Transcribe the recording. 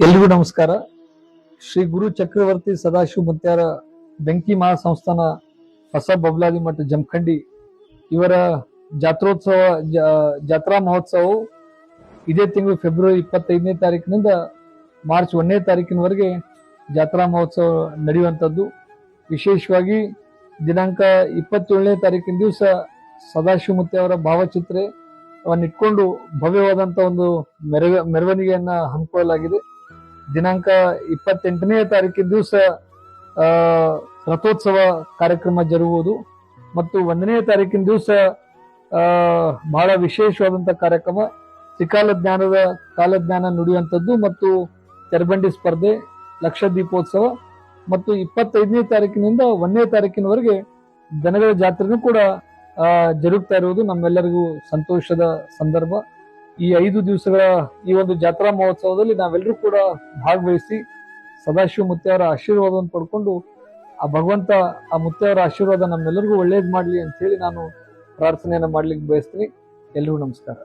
ಎಲ್ರಿಗೂ ನಮಸ್ಕಾರ. ಶ್ರೀ ಗುರು ಚಕ್ರವರ್ತಿ ಸದಾಶಿವ ಮುತ್ಯಾರ ಬೆಂಕಿ ಮಹಾಸಂಸ್ಥಾನ ಹೊಸ ಬಬ್ಲಾದಿ ಮಠ ಜಮಖಂಡಿ ಇವರ ಜಾತ್ರಾ ಮಹೋತ್ಸವವು ಇದೇ ತಿಂಗಳು ಫೆಬ್ರವರಿ 25ನೇ ತಾರೀಕಿನಿಂದ ಮಾರ್ಚ್ 1ನೇ ತಾರೀಕಿನವರೆಗೆ ಜಾತ್ರಾ ಮಹೋತ್ಸವ ನಡೆಯುವಂಥದ್ದು. ವಿಶೇಷವಾಗಿ ದಿನಾಂಕ 27ನೇ ತಾರೀಕಿನ ದಿವಸ ಸದಾಶಿವ ಮುತ್ಯಾವರ ಭಾವಚಿತ್ರವನ್ನಿಟ್ಕೊಂಡು ಭವ್ಯವಾದಂಥ ಒಂದು ಮೆರವಣಿಗೆಯನ್ನ ಹಮ್ಮಿಕೊಳ್ಳಲಾಗಿದೆ. ದಿನಾಂಕ 28ನೇ ತಾರೀಕಿನ ದಿವಸ ರಥೋತ್ಸವ ಕಾರ್ಯಕ್ರಮ ಜರುಗುವುದು ಮತ್ತು 1ನೇ ತಾರೀಕಿನ ದಿವಸ ಬಹಳ ವಿಶೇಷವಾದಂತಹ ಕಾರ್ಯಕ್ರಮ ಕಾಲಜ್ಞಾನ ನುಡಿಯುವಂಥದ್ದು ಮತ್ತು ತೆರಬಂಡಿ ಸ್ಪರ್ಧೆ, ಲಕ್ಷ ದೀಪೋತ್ಸವ ಮತ್ತು 25ನೇ ತಾರೀಕಿನಿಂದ 1ನೇ ತಾರೀಕಿನವರೆಗೆ ದನಗಳ ಜಾತ್ರೆನೂ ಕೂಡ ಜರುಗ್ತಾ ಇರುವುದು ನಮ್ಮೆಲ್ಲರಿಗೂ ಸಂತೋಷದ ಸಂದರ್ಭ. ಈ 5 ದಿವಸಗಳ ಈ ಒಂದು ಜಾತ್ರಾ ಮಹೋತ್ಸವದಲ್ಲಿ ನಾವೆಲ್ಲರೂ ಕೂಡ ಭಾಗವಹಿಸಿ ಸದಾಶಿವ ಮುತ್ಯಾವರ ಆಶೀರ್ವಾದವನ್ನು ಪಡ್ಕೊಂಡು ಆ ಭಗವಂತ ಆ ಮುತ್ಯಾವರ ಆಶೀರ್ವಾದ ನಮ್ಮೆಲ್ಲರಿಗೂ ಒಳ್ಳೇದು ಮಾಡ್ಲಿ ಅಂತ ಹೇಳಿ ನಾನು ಪ್ರಾರ್ಥನೆಯನ್ನ ಮಾಡ್ಲಿಕ್ಕೆ ಬಯಸ್ತೀನಿ. ಎಲ್ರಿಗೂ ನಮಸ್ಕಾರ.